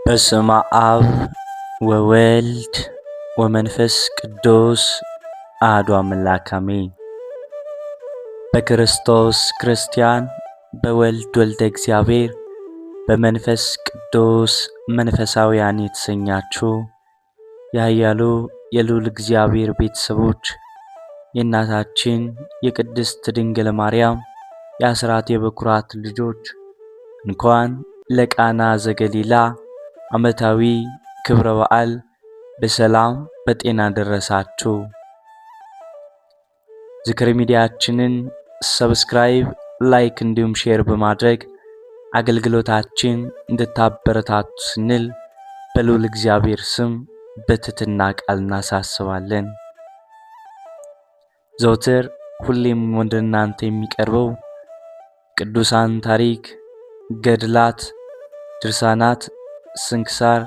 በስመ አብ ወወልድ ወመንፈስ ቅዱስ አሐዱ አምላክ አሜን። በክርስቶስ ክርስቲያን በወልድ ወልደ እግዚአብሔር በመንፈስ ቅዱስ መንፈሳውያን የተሰኛችሁ ያያሉ የልዑል እግዚአብሔር ቤተሰቦች የእናታችን የቅድስት ድንግል ማርያም የአስራት የበኩራት ልጆች እንኳን ለቃና ዘገሊላ ዓመታዊ ክብረ በዓል በሰላም በጤና ደረሳችሁ። ዝክር ሚዲያችንን ሰብስክራይብ፣ ላይክ እንዲሁም ሼር በማድረግ አገልግሎታችን እንድታበረታቱ ስንል በልዑል እግዚአብሔር ስም በትህትና ቃል እናሳስባለን። ዘወትር ሁሌም ወደ እናንተ የሚቀርበው ቅዱሳን ታሪክ፣ ገድላት፣ ድርሳናት፣ ስንክሳር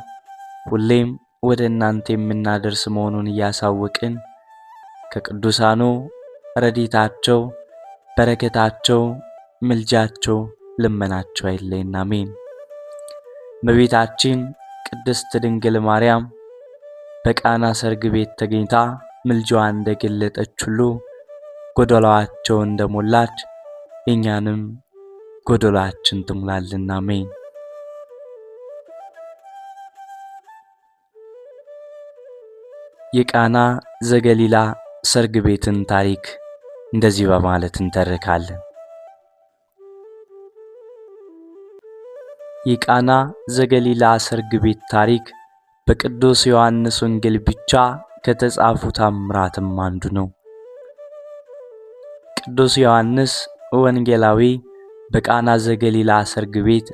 ሁሌም ወደ እናንተ የምናደርስ መሆኑን እያሳወቅን ከቅዱሳኑ ረድኤታቸው፣ በረከታቸው፣ ምልጃቸው፣ ልመናቸው አይለየን። አሜን። እመቤታችን ቅድስት ድንግል ማርያም በቃና ሰርግ ቤት ተገኝታ ምልጃዋን እንደገለጠች ሁሉ ጎደሏቸው እንደሞላች የእኛንም ጎደሏችን ትሙላልን። አሜን። የቃና ዘገሊላ ሰርግ ቤትን ታሪክ እንደዚህ በማለት እንተርካለን። የቃና ዘገሊላ ሰርግ ቤት ታሪክ በቅዱስ ዮሐንስ ወንጌል ብቻ ከተጻፉ ተአምራትም አንዱ ነው። ቅዱስ ዮሐንስ ወንጌላዊ በቃና ዘገሊላ ሰርግ ቤት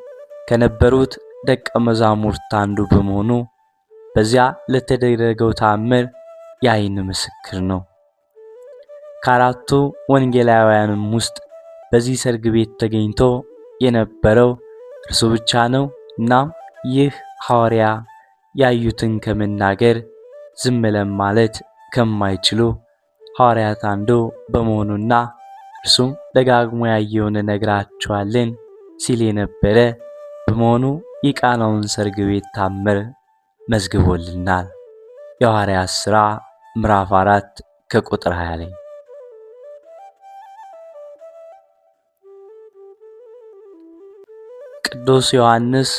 ከነበሩት ደቀ መዛሙርት አንዱ በመሆኑ በዚያ ለተደረገው ተአምር የዓይን ምስክር ነው። ከአራቱ ወንጌላውያንም ውስጥ በዚህ ሰርግ ቤት ተገኝቶ የነበረው እርሱ ብቻ ነው። እናም ይህ ሐዋርያ ያዩትን ከመናገር ዝም ማለት ከማይችሉ ሐዋርያት አንዱ በመሆኑና እርሱም ደጋግሞ ያየውን እነግራችኋለን ሲል የነበረ በመሆኑ የቃናውን ሰርግ ቤት ተአምር መዝግቦልናል። የሐዋርያት ሥራ ምዕራፍ 4 ከቁጥር 20 ላይ ቅዱስ ዮሐንስ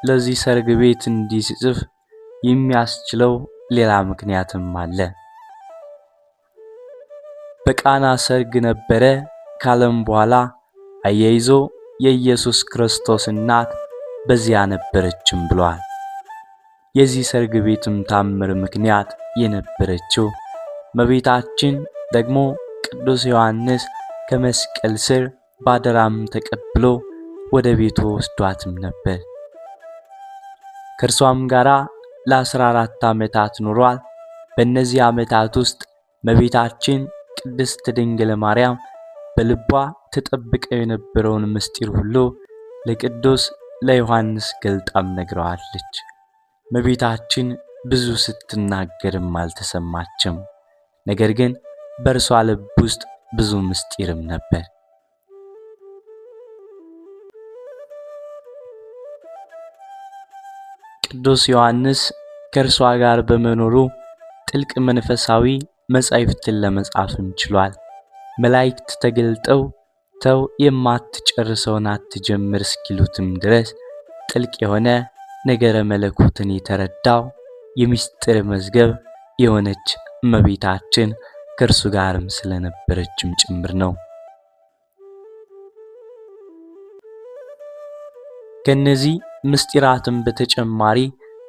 ለዚህ ሰርግ ቤት እንዲጽፍ የሚያስችለው ሌላ ምክንያትም አለ። በቃና ሰርግ ነበረ ካለም በኋላ አያይዞ የኢየሱስ ክርስቶስ እናት በዚያ ነበረችም ብሏል። የዚህ ሰርግ ቤትም ታምር ምክንያት የነበረችው እመቤታችን ደግሞ ቅዱስ ዮሐንስ ከመስቀል ስር ባደራም ተቀብሎ ወደ ቤቱ ወስዷትም ነበር። ከእርሷም ጋራ ለ14 ዓመታት ኖሯል። በእነዚህ ዓመታት ውስጥ እመቤታችን ቅድስት ድንግል ማርያም በልቧ ተጠብቀው የነበረውን ምስጢር ሁሉ ለቅዱስ ለዮሐንስ ገልጣም ነግረዋለች። እመቤታችን ብዙ ስትናገርም አልተሰማችም። ነገር ግን በእርሷ ልብ ውስጥ ብዙ ምስጢርም ነበር። ቅዱስ ዮሐንስ ከእርሷ ጋር በመኖሩ ጥልቅ መንፈሳዊ መጻሕፍትን ለመጻፍም ችሏል። መላእክት ተገልጠው ተው የማትጨርሰውን አትጀምር እስኪሉትም ድረስ ጥልቅ የሆነ ነገረ መለኮትን የተረዳው የምስጢር መዝገብ የሆነች እመቤታችን ከእርሱ ጋርም ስለነበረችም ጭምር ነው። ከነዚህ ምስጢራትም በተጨማሪ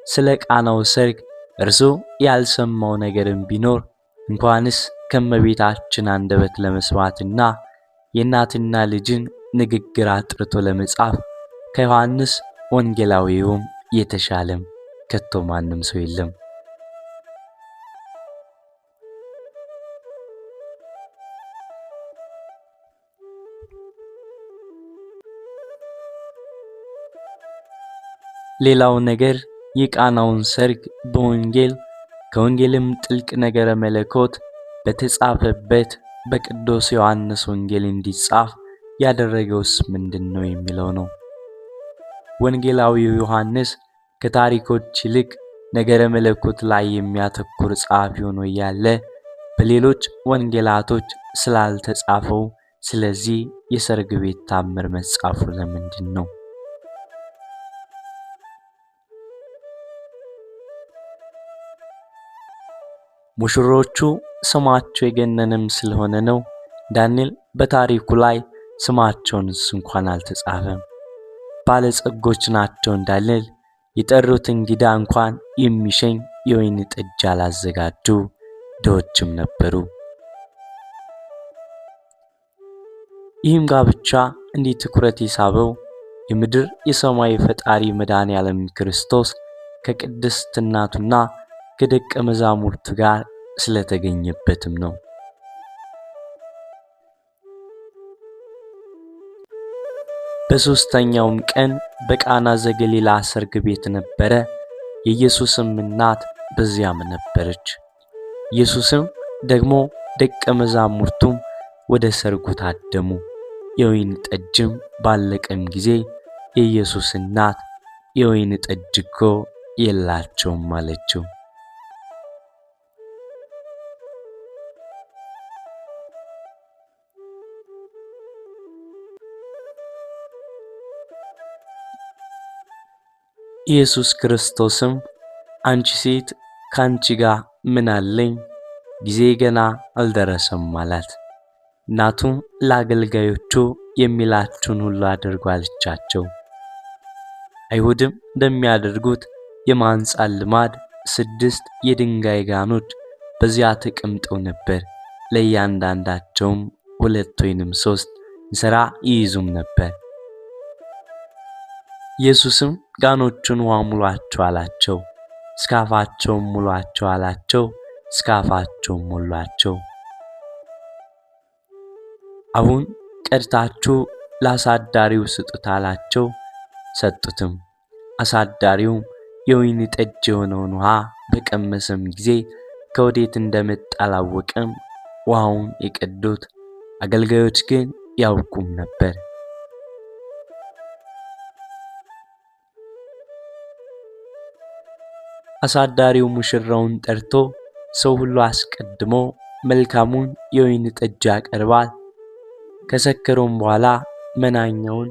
ስለ ቃናው ሰርግ እርሱ ያልሰማው ነገርም ቢኖር እንኳንስ ከእመቤታችን አንደበት ለመስማትና የእናትና ልጅን ንግግር አጥርቶ ለመጻፍ ከዮሐንስ ወንጌላዊውም የተሻለም ከቶ ማንም ሰው የለም። ሌላው ነገር የቃናውን ሰርግ በወንጌል ከወንጌልም ጥልቅ ነገረ መለኮት በተጻፈበት በቅዱስ ዮሐንስ ወንጌል እንዲጻፍ ያደረገውስ ምንድነው የሚለው ነው። ወንጌላዊው ዮሐንስ ከታሪኮች ይልቅ ነገረ መለኮት ላይ የሚያተኩር ጸሐፊ ሆኖ እያለ በሌሎች ወንጌላቶች ስላልተጻፈው ስለዚህ የሰርግ ቤት ታምር መጻፉ ለምንድን ነው? ሙሽሮቹ ስማቸው የገነነም ስለሆነ ነው እንዳንል በታሪኩ ላይ ስማቸውንስ እንኳን አልተጻፈም። ባለጸጎች ናቸው እንዳንል የጠሩት እንግዳ እንኳን የሚሸኝ የወይን ጠጅ ያላዘጋጁ ድሆችም ነበሩ። ይህም ጋብቻ እንዲህ ትኩረት የሳበው የምድር የሰማይ ፈጣሪ መድኃኔዓለም ክርስቶስ ከቅድስት እናቱና ከደቀ መዛሙርቱ ጋር ስለተገኘበትም ነው። በሦስተኛውም ቀን በቃና ዘገሊላ ሰርግ ቤት ነበረ። የኢየሱስም እናት በዚያም ነበረች። ኢየሱስም ደግሞ ደቀ መዛሙርቱም ወደ ሰርጉ ታደሙ። የወይን ጠጅም ባለቀም ጊዜ የኢየሱስ እናት የወይን ጠጅ እኮ የላቸውም አለችው። ኢየሱስ ክርስቶስም አንቺ ሴት ካንቺ ጋር ምን አለኝ? ጊዜ ገና አልደረሰም አላት። እናቱም ለአገልጋዮቹ የሚላችሁን ሁሉ አድርጉ አለቻቸው። አይሁድም እንደሚያደርጉት የማንጻት ልማድ 6 የድንጋይ ጋኖች በዚያ ተቀምጠው ነበር። ለእያንዳንዳቸውም 2 ወይንም 3 እንስራ ይይዙም ነበር። ኢየሱስም ጋኖቹን ውሃ ሙሏቸው አላቸው። እስከ አፋቸውም ሙሏቸው አላቸው። እስከ አፋቸውም ሞሏቸው። አሁን ቀድታችሁ ለአሳዳሪው ስጡት አላቸው። ሰጡትም። አሳዳሪውም የወይን ጠጅ የሆነውን ውሃ በቀመሰም ጊዜ ከወዴት እንደመጣ አላወቀም። ውሃውን የቀዱት አገልጋዮች ግን ያውቁም ነበር። አሳዳሪው ሙሽራውን ጠርቶ ሰው ሁሉ አስቀድሞ መልካሙን የወይን ጠጅ ያቀርባል፣ ከሰከረም በኋላ መናኛውን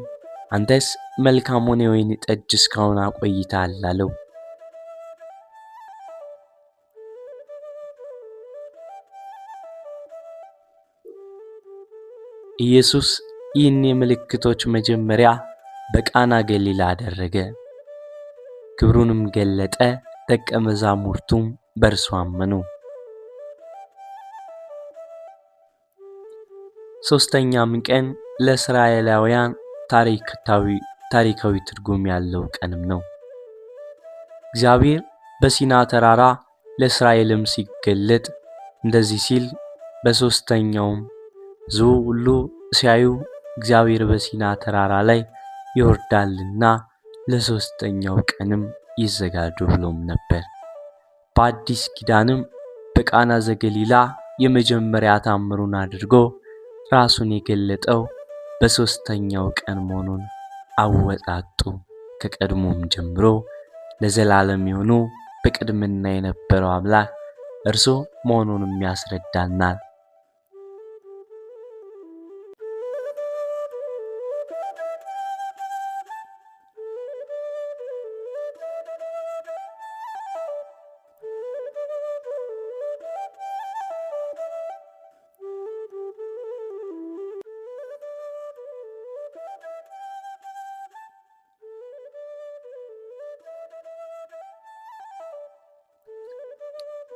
አንተስ መልካሙን የወይን ጠጅ እስካሁን አቆይተሃል አለው። ኢየሱስ ይህን የምልክቶች መጀመሪያ በቃና ገሊላ አደረገ። ክብሩንም ገለጠ። ደቀ መዛሙርቱም በእርሱ አመኑ። ሦስተኛም ቀን ለእስራኤላውያን ታሪካዊ ትርጉም ያለው ቀንም ነው። እግዚአብሔር በሲና ተራራ ለእስራኤልም ሲገለጥ እንደዚህ ሲል፣ በሦስተኛውም ሕዝቡ ሁሉ ሲያዩ እግዚአብሔር በሲና ተራራ ላይ ይወርዳልና ለሦስተኛው ቀንም ይዘጋጁ ብሎም ነበር። በአዲስ ኪዳንም በቃና ዘገሊላ የመጀመሪያ ታምሩን አድርጎ ራሱን የገለጠው በሦስተኛው ቀን መሆኑን አወጣጡ ከቀድሞም ጀምሮ ለዘላለም የሆኑ በቅድምና የነበረው አምላክ እርሱ መሆኑንም ያስረዳናል።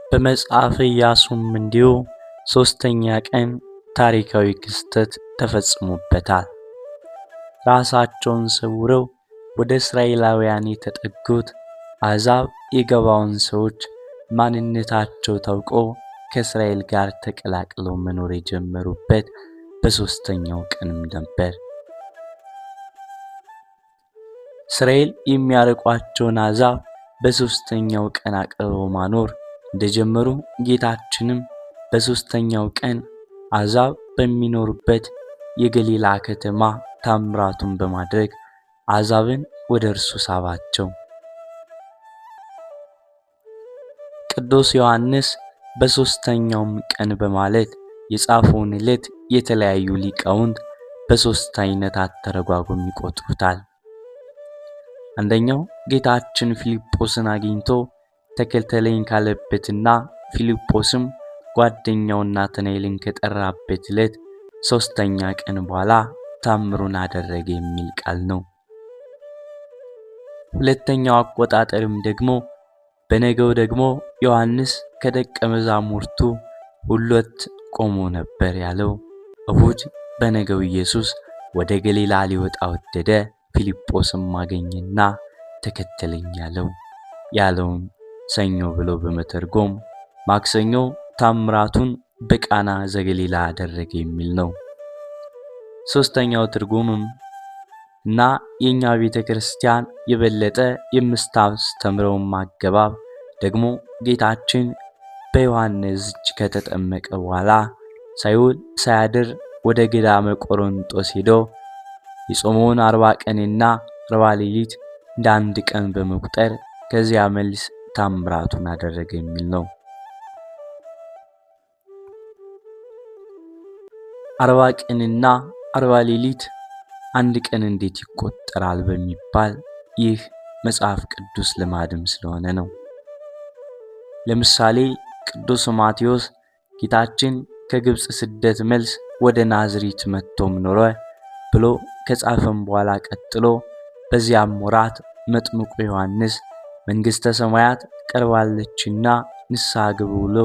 በመጽሐፈ ኢያሱም እንዲሁ ሦስተኛ ቀን ታሪካዊ ክስተት ተፈጽሞበታል። ራሳቸውን ሰውረው ወደ እስራኤላውያን የተጠጉት አሕዛብ የገባዖን ሰዎች ማንነታቸው ታውቆ ከእስራኤል ጋር ተቀላቅለው መኖር የጀመሩበት በሦስተኛው ቀንም ነበር። እስራኤል የሚያርቋቸውን አሕዛብ በሦስተኛው ቀን አቅርበው ማኖር እንደጀመሩ ጌታችንም በሦስተኛው ቀን አሕዛብ በሚኖሩበት የገሊላ ከተማ ታምራቱን በማድረግ አሕዛብን ወደ እርሱ ሳባቸው። ቅዱስ ዮሐንስ በሦስተኛውም ቀን በማለት የጻፈውን ዕለት የተለያዩ ሊቃውንት በሦስት አይነት አተረጓጎም ይቆጥሩታል። አንደኛው ጌታችን ፊልጶስን አግኝቶ ተከተለኝ ካለበትና ፊልጶስም ጓደኛው ናትናኤልን ከጠራበት ዕለት ሦስተኛ ቀን በኋላ ታምሩን አደረገ የሚል ቃል ነው። ሁለተኛው አቆጣጠርም ደግሞ በነገው ደግሞ ዮሐንስ ከደቀ መዛሙርቱ ሁለት ቆሞ ነበር ያለው እሁድ በነገው ኢየሱስ ወደ ገሊላ ሊወጣ ወደደ፣ ፊልጶስም አገኘና ተከተለኝ ያለውን ሰኞ ብሎ በመተርጎም ማክሰኞ ታምራቱን በቃና ዘገሊላ አደረገ የሚል ነው። ሶስተኛው ትርጉምም እና የኛ ቤተክርስቲያን የበለጠ የምታስተምረው አገባብ ደግሞ ጌታችን በዮሐንስ እጅ ከተጠመቀ በኋላ ሳይውል ሳያድር ወደ ገዳመ ቆሮንጦስ ሄዶ የጾመውን 40 ቀንና 40 ሌሊት እንደ አንድ ቀን በመቁጠር ከዚያ መልስ ታምራቱን አደረገ የሚል ነው። 40 ቀንና 40 ሌሊት አንድ ቀን እንዴት ይቆጠራል በሚባል ይህ መጽሐፍ ቅዱስ ልማድም ስለሆነ ነው። ለምሳሌ ቅዱስ ማቴዎስ ጌታችን ከግብጽ ስደት መልስ ወደ ናዝሬት መጥቶም ኖረ ብሎ ከጻፈም በኋላ ቀጥሎ በዚያም ወራት መጥምቁ ዮሐንስ መንግሥተ ሰማያት ቀርባለችና ንስሐ ግቡ ብሎ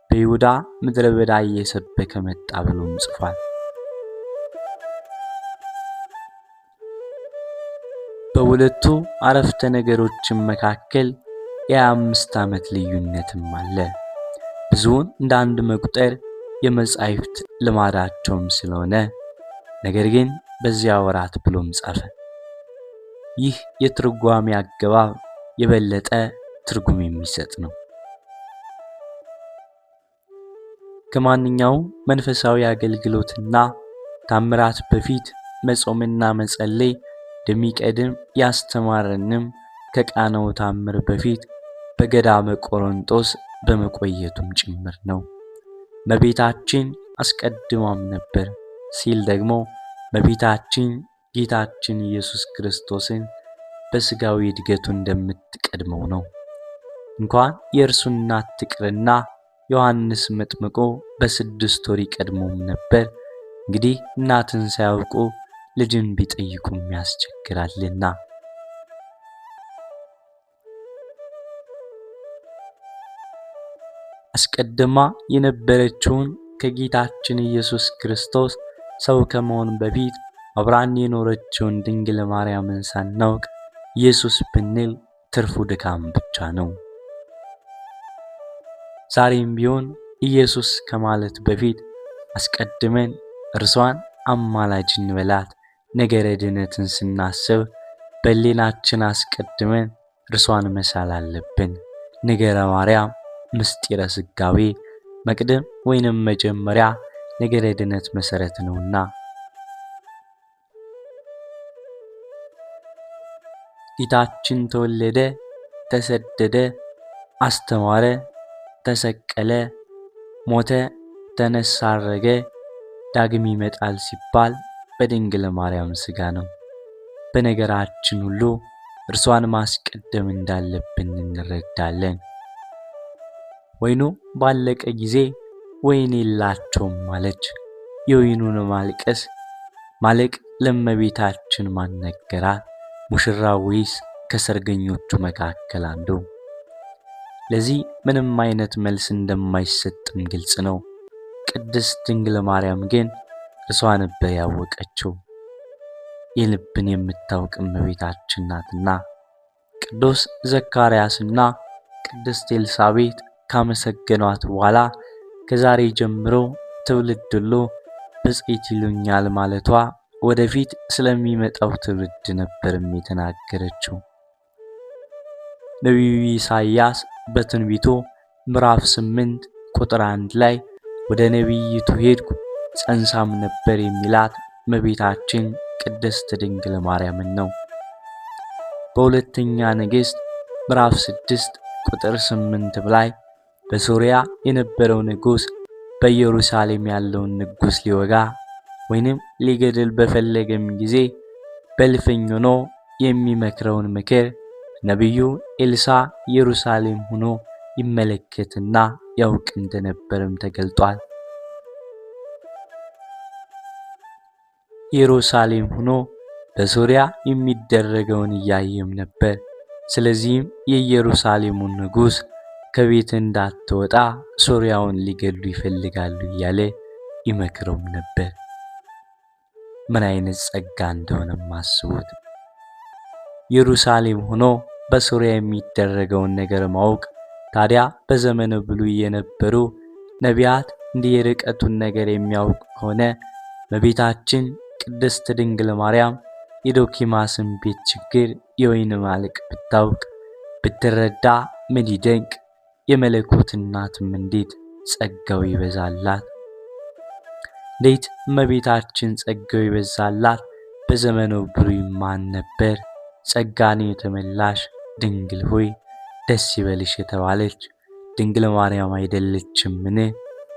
በይሁዳ ምድረ በዳ እየሰበከ መጣ ብሎም ጽፏል። በሁለቱ አረፍተ ነገሮችን መካከል የ25 ዓመት ልዩነትም አለ። ብዙውን እንደ አንድ መቁጠር የመጻሕፍት ልማዳቸውም ስለሆነ ነገር ግን በዚያ ወራት ብሎም ጻፈ። ይህ የትርጓሜ አገባብ የበለጠ ትርጉም የሚሰጥ ነው። ከማንኛውም መንፈሳዊ አገልግሎትና ታምራት በፊት መጾምና መጸለይ እንደሚቀድም ያስተማረንም ከቃናው ታምር በፊት በገዳመ ቆሮንጦስ በመቆየቱም ጭምር ነው። እመቤታችን አስቀድማም ነበር ሲል ደግሞ እመቤታችን ጌታችን ኢየሱስ ክርስቶስን በሥጋዊ እድገቱ እንደምትቀድመው ነው። እንኳን የእርሱ እናት ትቅርና ዮሐንስ መጥምቆ በ6 ወር ይቀድመውም ነበር። እንግዲህ እናትን ሳያውቁ ልጅን ቢጠይቁም ያስቸግራልና። አስቀድማ የነበረችውን ከጌታችን ኢየሱስ ክርስቶስ ሰው ከመሆን በፊት አብራን የኖረችውን ድንግል ማርያምን ሳናውቅ ኢየሱስ ብንል ትርፉ ድካም ብቻ ነው። ዛሬም ቢሆን ኢየሱስ ከማለት በፊት አስቀድመን እርሷን አማላጅ እንበላት። ነገረ ድነትን ስናስብ በሌናችን አስቀድመን እርሷን መሳል አለብን። ነገረ ማርያም ምስጢረ ሥጋዌ መቅደም ወይንም መጀመሪያ ነገረ ድነት መሰረት ነውና። ጌታችን ተወለደ፣ ተሰደደ፣ አስተማረ፣ ተሰቀለ፣ ሞተ፣ ተነሳ፣ አረገ፣ ዳግም ይመጣል ሲባል በድንግል ማርያም ሥጋ ነው። በነገራችን ሁሉ እርሷን ማስቀደም እንዳለብን እንረዳለን። ወይኑ ባለቀ ጊዜ ወይን የላቸውም አለች። የወይኑን ማለቅ ለእመቤታችን ማን ነገራት? ሙሽራው ወይስ ከሰርገኞቹ መካከል አንዱ? ለዚህ ምንም አይነት መልስ እንደማይሰጥም ግልጽ ነው። ቅድስት ድንግል ማርያም ግን እርሷ ነበር ያወቀችው። የልብን የምታውቅ እመቤታችን ናትና። ቅዱስ ዘካርያስና ቅድስት ኤልሳቤጥ ካመሰገኗት በኋላ ከዛሬ ጀምሮ ትውልድ ሁሉ ብፅዕት ይሉኛል ማለቷ ወደፊት ስለሚመጣው ትውልድ ነበርም የተናገረችው። ነቢዩ ኢሳይያስ በትንቢቱ ምዕራፍ 8 ቁጥር 1 ላይ ወደ ነቢይቱ ሄድኩ ጸንሳም ነበር የሚላት እመቤታችን ቅድስት ድንግል ማርያምን ነው። በሁለተኛ ነገሥት ምዕራፍ 6 ቁጥር 8 ላይ በሶርያ የነበረው ንጉሥ በኢየሩሳሌም ያለውን ንጉሥ ሊወጋ ወይንም ሊገድል በፈለገም ጊዜ በእልፍኝ ሆኖ የሚመክረውን ምክር ነቢዩ ኤልሳዕ ኢየሩሳሌም ሆኖ ይመለከትና ያውቅ እንደነበርም ተገልጧል። ኢየሩሳሌም ሆኖ በሶርያ የሚደረገውን እያየም ነበር። ስለዚህም የኢየሩሳሌሙን ንጉሥ ከቤት እንዳትወጣ ሶርያውን ሊገድሉ ይፈልጋሉ እያለ ይመክረውም ነበር። ምን አይነት ጸጋ እንደሆነም አስቡት። ኢየሩሳሌም ሆኖ በሶርያ የሚደረገውን ነገር ማወቅ። ታዲያ በዘመነ ብሉይ የነበሩ ነቢያት እንዲህ የርቀቱን ነገር የሚያውቅ ከሆነ እመቤታችን ቅድስት ድንግል ማርያም የዶኪማስን ቤት ችግር የወይን ማለቅ ብታውቅ ብትረዳ ምን ይደንቅ! የመለኮት እናትም እንዴት ጸጋው ይበዛላት! እንዴት እመቤታችን ጸጋው ይበዛላት! በዘመኑ ብሉይ ማን ነበር? ጸጋን የተመላሽ ድንግል ሆይ ደስ ይበልሽ የተባለች ድንግል ማርያም አይደለችምን?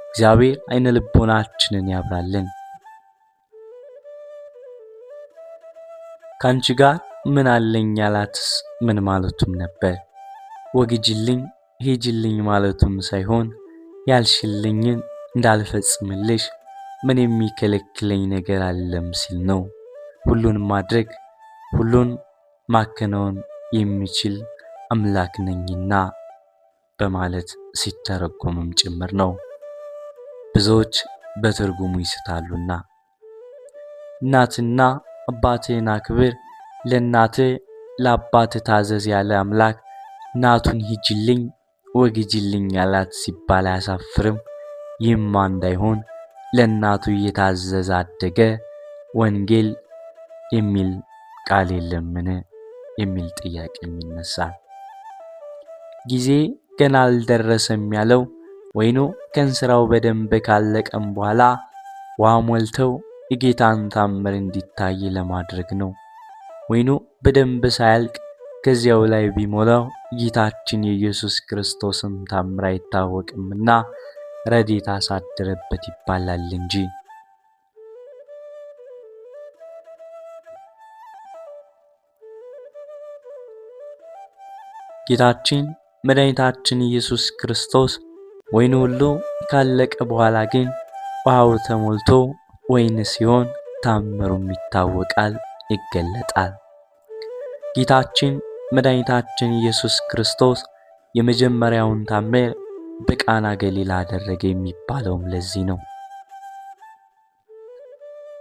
እግዚአብሔር አይነ ልቦናችንን ያብራልን። ካንቺ ጋር ምን አለኝ ያላትስ ምን ማለቱም ነበር? ወግጅልኝ ሂጅልኝ ማለቱም ሳይሆን ያልሽልኝን እንዳልፈጽምልሽ ምን የሚከለክለኝ ነገር አለም ሲል ነው። ሁሉን ማድረግ ሁሉን ማከናወን የሚችል አምላክ ነኝና በማለት ሲተረጎምም ጭምር ነው። ብዙዎች በትርጉሙ ይስታሉና እናትና አባትህን አክብር፣ ለእናትህ ለአባትህ ታዘዝ ያለ አምላክ እናቱን ሂጅልኝ ወግጅልኝ ያላት ሲባል አያሳፍርም? ይህማ እንዳይሆን ለእናቱ እየታዘዘ አደገ፣ ወንጌል የሚል ቃል የለምን የሚል ጥያቄ ይነሳል። ጊዜ ገና አልደረሰም ያለው ወይኑ ከእንስራው በደንብ ካለቀም በኋላ ውሃ ሞልተው የጌታን ታምር እንዲታይ ለማድረግ ነው። ወይኑ በደንብ ሳያልቅ ከዚያው ላይ ቢሞላው ጌታችን የኢየሱስ ክርስቶስን ታምር አይታወቅምና ረድኤት አሳደረበት ይባላል እንጂ። ጌታችን መድኃኒታችን ኢየሱስ ክርስቶስ ወይኑ ሁሉ ካለቀ በኋላ ግን ውሃው ተሞልቶ ወይን ሲሆን ታምሩም ይታወቃል፣ ይገለጣል። ጌታችን መድኃኒታችን ኢየሱስ ክርስቶስ የመጀመሪያውን ታምር በቃና ገሊላ አደረገ የሚባለውም ለዚህ ነው።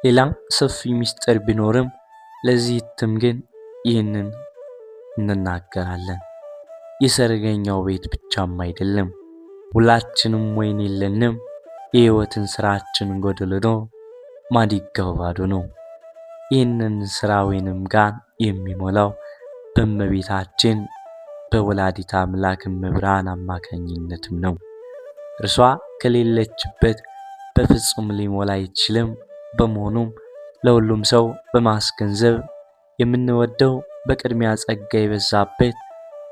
ሌላም ሰፊ ምስጢር ቢኖርም ለዚህ እትም ግን ይህንን እንናገራለን። የሰርገኛው ቤት ብቻም አይደለም፣ ሁላችንም ወይን የለንም። የሕይወትን ስራችን ጎደሎ ነው፣ ማዲጋው ባዶ ነው። ይህንን ስራ ወይንም ጋን የሚሞላው በእመቤታችን በወላዲተ አምላክ እመብርሃን አማካኝነትም ነው። እርሷ ከሌለችበት በፍጹም ሊሞላ አይችልም። በመሆኑም ለሁሉም ሰው በማስገንዘብ የምንወደው በቅድሚያ ጸጋ የበዛበት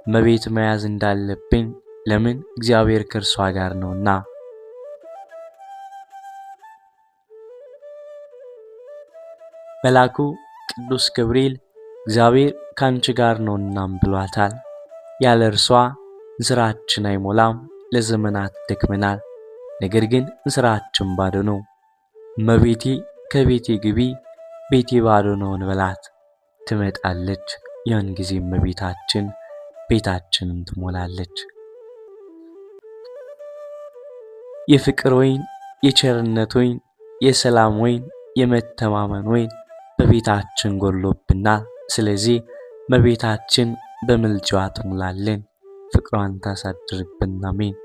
እመቤት መያዝ እንዳለብን፣ ለምን እግዚአብሔር ከእርሷ ጋር ነውና። መልአኩ ቅዱስ ገብርኤል እግዚአብሔር ካንቺ ጋር ነውናም ብሏታል። ያለ እርሷ እንስራችን አይሞላም። ለዘመናት ደክመናል፣ ነገር ግን እንስራችን ባዶ ነው። እመቤቴ ከቤቴ ግቢ፣ ቤቴ ባዶ ነው እንበላት። ትመጣለች። ያን ጊዜ እመቤታችን ቤታችንን ትሞላለች። የፍቅር ወይን፣ የቸርነት ወይን፣ የሰላም ወይን፣ የመተማመን ወይን በቤታችን ጎሎብናል። ስለዚህ እመቤታችን በምልጃዋ ትሙላልን፣ ፍቅሯን ታሳድርብን። አሜን።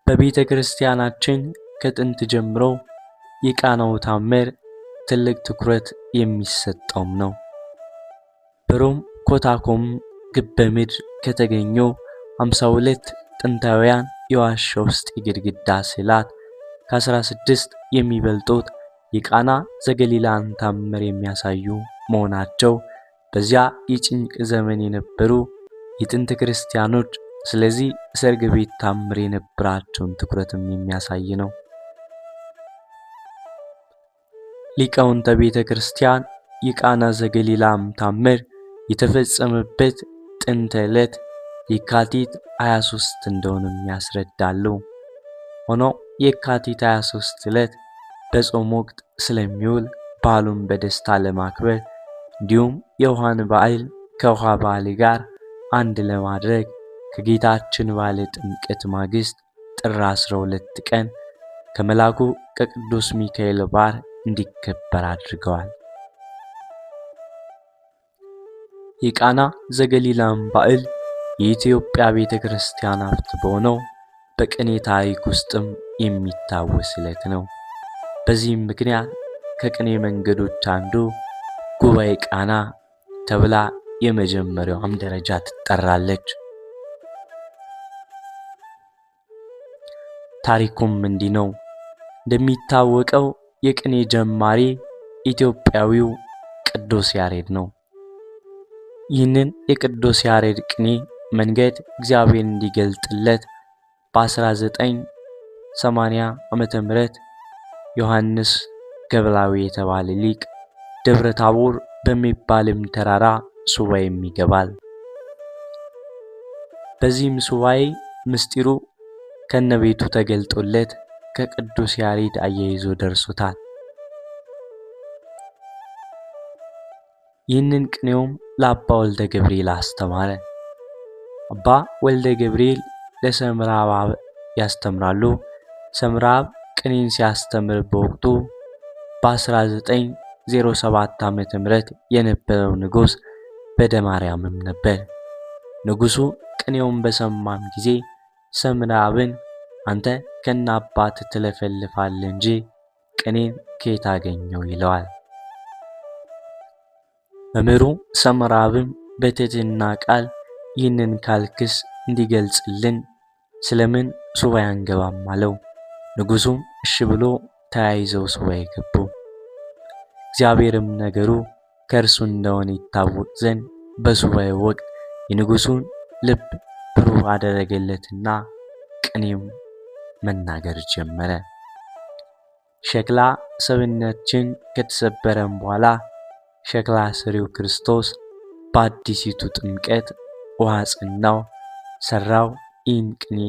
በቤተ ክርስቲያናችን ከጥንት ጀምሮ የቃናው ታምር ትልቅ ትኩረት የሚሰጠውም ነው። በሮም ኮታኮም ግበ ምድር ከተገኘው 52 ጥንታውያን የዋሻ ውስጥ የግድግዳ ስዕላት ከ16 የሚበልጡት የቃና ዘገሊላን ታምር የሚያሳዩ መሆናቸው በዚያ የጭንቅ ዘመን የነበሩ የጥንት ክርስቲያኖች ስለዚህ ሰርግ ቤት ታምር የነበራቸውን ትኩረትም የሚያሳይ ነው። ሊቃውንተ ቤተ ክርስቲያን የቃና ዘገሊላም ታምር የተፈጸመበት ጥንተ ዕለት የካቲት 23 እንደሆነም ያስረዳሉ። ሆኖ የካቲት 23 ዕለት በጾም ወቅት ስለሚውል በዓሉን በደስታ ለማክበር እንዲሁም የውሃን በዓል ከውሃ በዓል ጋር አንድ ለማድረግ ከጌታችን በዓለ ጥምቀት ማግስት ጥር 12 ቀን ከመልአኩ ከቅዱስ ሚካኤል ጋር እንዲከበር አድርገዋል። የቃና ዘገሊላም በዓል የኢትዮጵያ ቤተ ክርስቲያን ሀብት በሆነው በቅኔ ታሪክ ውስጥም የሚታወስ ዕለት ነው። በዚህም ምክንያት ከቅኔ መንገዶች አንዱ ጉባኤ ቃና ተብላ የመጀመሪያዋም ደረጃ ትጠራለች። ታሪኩም እንዲህ ነው። እንደሚታወቀው የቅኔ ጀማሪ ኢትዮጵያዊው ቅዱስ ያሬድ ነው። ይህንን የቅዱስ ያሬድ ቅኔ መንገድ እግዚአብሔር እንዲገልጥለት በ1980 ዓመተ ምህረት ዮሐንስ ገብላዊ የተባለ ሊቅ ደብረ ታቦር በሚባልም ተራራ ሱባኤም ይገባል። በዚህም ሱባኤ ምስጢሩ ከነቤቱ ተገልጦለት ከቅዱስ ያሬድ አያይዞ ደርሶታል። ይህንን ቅኔውም ለአባ ወልደ ገብርኤል አስተማረ። አባ ወልደ ገብርኤል ለሰምራብ ያስተምራሉ። ሰምራብ ቅኔን ሲያስተምር በወቅቱ በ1907 ዓመተ ምህረት የነበረው ንጉሥ በደ ማርያምም ነበር። ንጉሡ ቅኔውን በሰማም ጊዜ ሰምራብን አንተ ከነአባት ትለፈልፋለህ እንጂ ቅኔን ከየት አገኘው ይለዋል። መምህሩ ሰምራብም በትሕትና ቃል ይህንን ካልክስ እንዲገልጽልን ስለምን ሱባኤ አንገባም አለው። ንጉሡም እሺ ብሎ ተያይዘው ሱባኤ ገቡ። እግዚአብሔርም ነገሩ ከእርሱ እንደሆነ ይታወቅ ዘንድ በሱባኤው ወቅት የንጉሡን ልብ ብሩህ አደረገለትና ቅኔም መናገር ጀመረ። ሸክላ ሰውነታችን ከተሰበረም በኋላ ሸክላ ሰሪው ክርስቶስ በአዲሲቱ ጥምቀት ውሃ ጽናው ሰራው። ይህን ቅኔ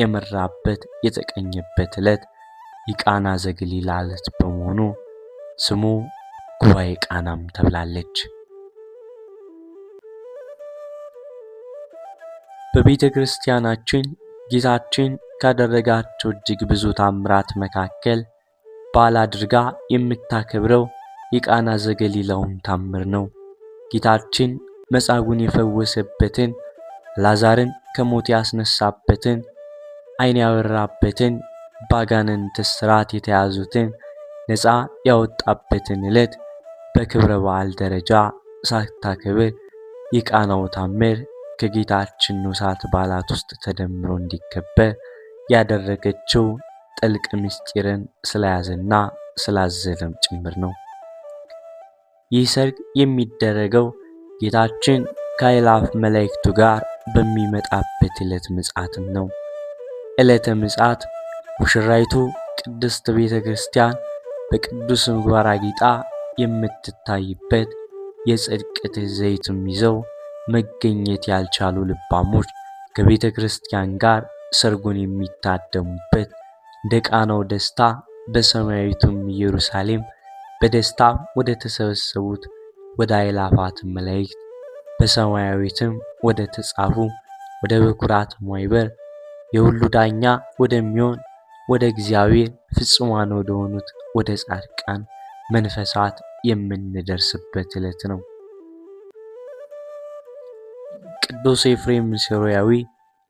የመራበት የተቀኘበት ዕለት የቃና ዘገሊላ ዕለት በመሆኑ ስሙ ጉባኤ ቃናም ተብላለች። በቤተ ክርስቲያናችን ጌታችን ካደረጋቸው እጅግ ብዙ ታምራት መካከል በዓል አድርጋ የምታከብረው የቃና ዘገሊላውን ታምር ነው። ጌታችን መጻጉዕን የፈወሰበትን፣ አልዓዛርን ከሞት ያስነሳበትን፣ ዓይን ያበራበትን፣ በአጋንንት እስራት የተያዙትን ነፃ ያወጣበትን ዕለት በክብረ በዓል ደረጃ ሳታከብር የቃናው ታምር ከጌታችን ንዑሳት በዓላት ውስጥ ተደምሮ እንዲከበር ያደረገችው ጥልቅ ምስጢርን ስለያዘና ስላዘለም ጭምር ነው። ይህ ሰርግ የሚደረገው ጌታችን ከአእላፍ መላእክቱ ጋር በሚመጣበት ዕለት ምጽአትም ነው። ዕለተ ምጽአት ሙሽራይቱ ቅድስት ቤተ ክርስቲያን በቅዱስ ምግባር አጊጣ የምትታይበት፣ የጽድቅ ዘይትም ይዘው መገኘት ያልቻሉ ልባሞች ከቤተ ክርስቲያን ጋር ሰርጉን የሚታደሙበት፣ እንደ ቃናው ደስታ በሰማያዊቱም ኢየሩሳሌም በደስታ ወደ ተሰበሰቡት ወደ አእላፋት መላእክት በሰማያዊትም ወደ ተጻፉ ወደ በኩራት ማኅበር የሁሉ ዳኛ ወደሚሆን ወደ እግዚአብሔር ፍጹማን ወደ ሆኑት ወደ ጻድቃን መንፈሳት የምንደርስበት ዕለት ነው። ቅዱስ ኤፍሬም ሶርያዊ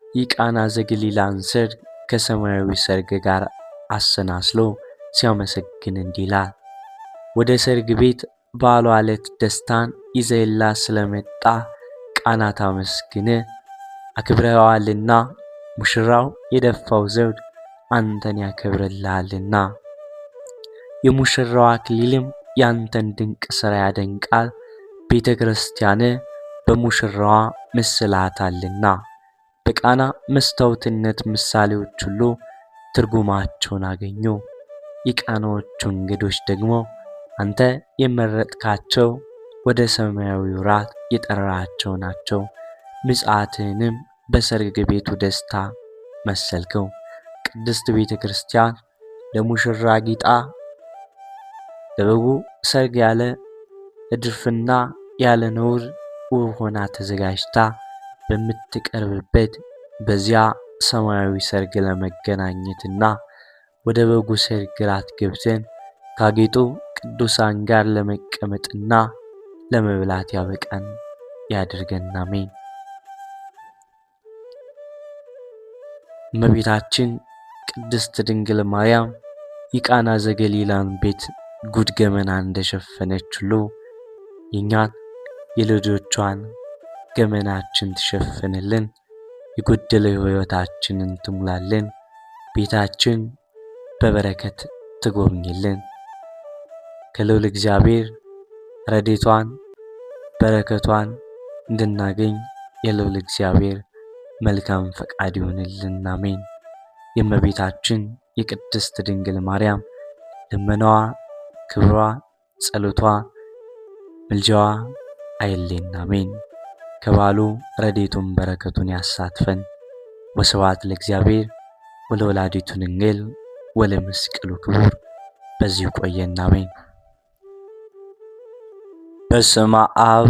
የቃና ዘገሊላን ሰርግ ከሰማያዊ ሰርግ ጋር አሰናስሎ ሲያመሰግን እንዲህ ይላል። ወደ ሰርግ ቤት ባሏ ዕለት ደስታን ይዘህላት ስለመጣ ቃና ታመስግን፣ አክብረዋልና ሙሽራው የደፋው ዘውድ አንተን ያከብርልሃልና። የሙሽራው አክሊልም ያንተን ድንቅ ሥራ ያደንቃል። ቤተ ክርስቲያን በሙሽራዋ ምስላታልና። በቃና መስታወትነት ምሳሌዎች ሁሉ ትርጉማቸውን አገኙ። የቃናዎቹ እንግዶች ደግሞ አንተ የመረጥካቸው ወደ ሰማያዊው ራት የጠራቸው ናቸው። ምጽአትህንም በሰርግ ቤቱ ደስታ መሰልከው። ቅድስት ቤተ ክርስቲያን ለሙሽራ ጌጣ ለበጉ ሰርግ ያለ እድፍና ያለ ነውር ውብ ሆና ተዘጋጅታ በምትቀርብበት በዚያ ሰማያዊ ሰርግ ለመገናኘትና ወደ በጉ ሰርግ ራት ገብተን ካጌጡ ቅዱሳን ጋር ለመቀመጥና ለመብላት ያበቃን ያድርገን። አሜን። እመቤታችን ቅድስት ድንግል ማርያም የቃና ዘገሊላን ቤት ጉድ ገመና እንደሸፈነች ሁሉ የእኛን የልጆቿን ገመናችን ትሸፍንልን፣ የጎደለው ሕይወታችንን ትሙላልን፣ ቤታችን በበረከት ትጎብኝልን። ከልዑል እግዚአብሔር ረድኤቷን በረከቷን እንድናገኝ የልዑል እግዚአብሔር መልካም ፈቃድ ይሁንልን። አሜን። የእመቤታችን የቅድስት ድንግል ማርያም ልመናዋ፣ ክብሯ፣ ጸሎቷ፣ ምልጃዋ አይለየን። አሜን። ከበዓሉ ረድኤቱን በረከቱን ያሳትፈን። ወስብሐት ለእግዚአብሔር ወለወላዲቱ ድንግል ወለመስቀሉ ክቡር። በዚሁ ቆየን። አሜን። በስመ አብ